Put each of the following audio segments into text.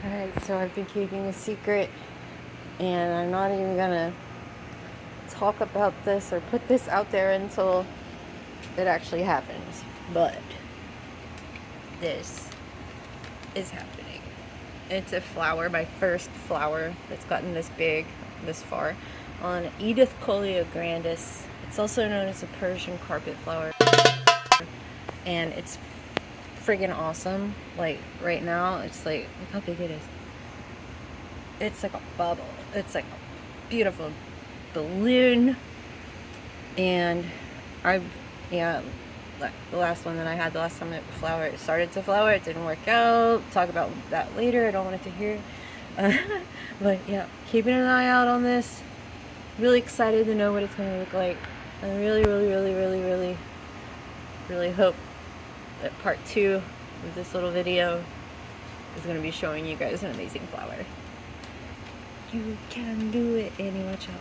Alright, so I've been keeping a secret, and I'm not even gonna talk about this or put this out there until it actually happens. But this is happening. It's a flower, my first flower that's gotten this big, this far, on Edithcolea grandis. It's also known as a Persian Carpet Flower, and it's friggin' awesome. Like right now, it's like, look how big it is. It's like a bubble. It's like a beautiful balloon. And the last one that I had, the last time it started to flower, it didn't work out. Talk about that later. I don't want it to hear. But yeah, keeping an eye out on this. Really excited to know what it's going to look like. I really hope that part 2 of this little video is going to be showing you guys an amazing flower. You can do it, Annie, watch out.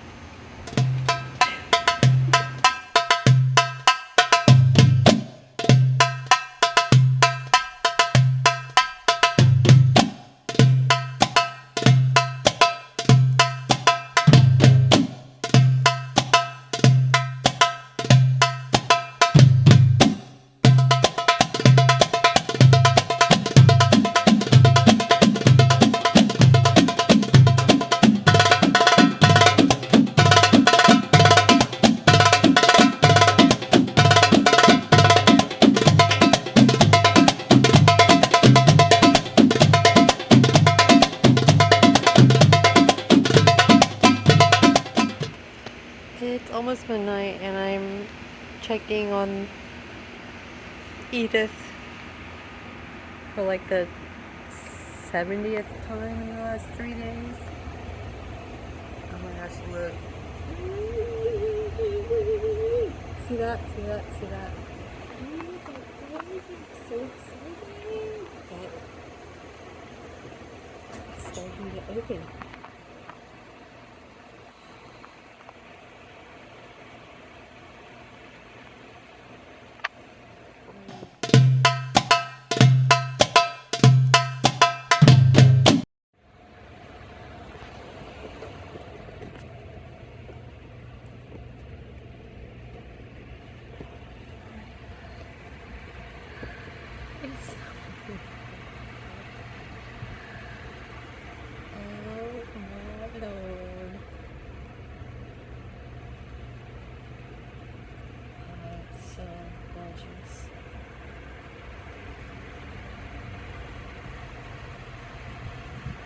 It's almost midnight and I'm checking on Edith for like the 70th time in the last 3 days. Oh my gosh, look. See that? See that? See that? So exciting! It's starting to open.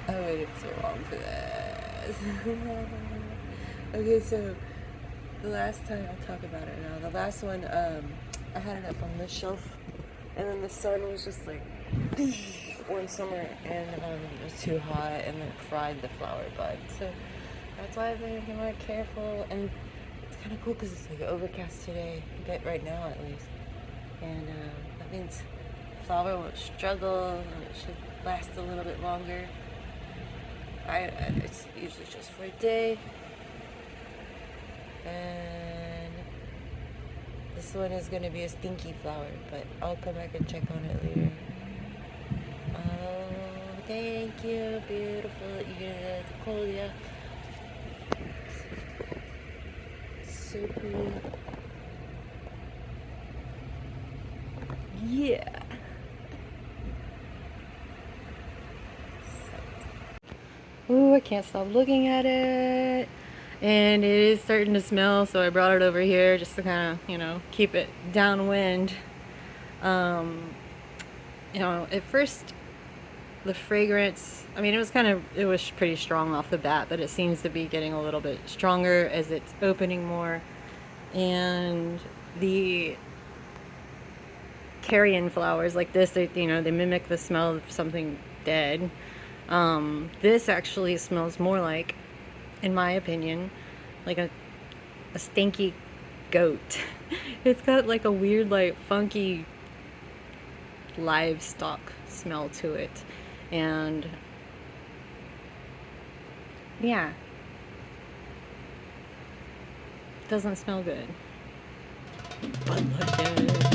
I waited so long for this. Okay, so the last time, I'll talk about it now. The last one, I had it up on this shelf, and then the sun was just like one summer, and it was too hot, and it fried the flower bud. So that's why I've been more careful, and it's kind of cool because it's like overcast today, a bit right now at least, and that means the flower won't struggle, and it should last a little bit longer. It's usually just for a day, and this one is going to be a stinky flower, but I'll come back and check on it later. Oh, thank you, beautiful Edithcolea. So pretty. Yeah. Ooh, I can't stop looking at it. And it is starting to smell, so I brought it over here just to kind of, keep it downwind. At first, the fragrance, it was pretty strong off the bat, but it seems to be getting a little bit stronger as it's opening more. And the carrion flowers like this, they mimic the smell of something dead. This actually smells more like, in my opinion, like a stinky goat. It's got like a weird, like funky livestock smell to it, and yeah, doesn't smell good. But look at it.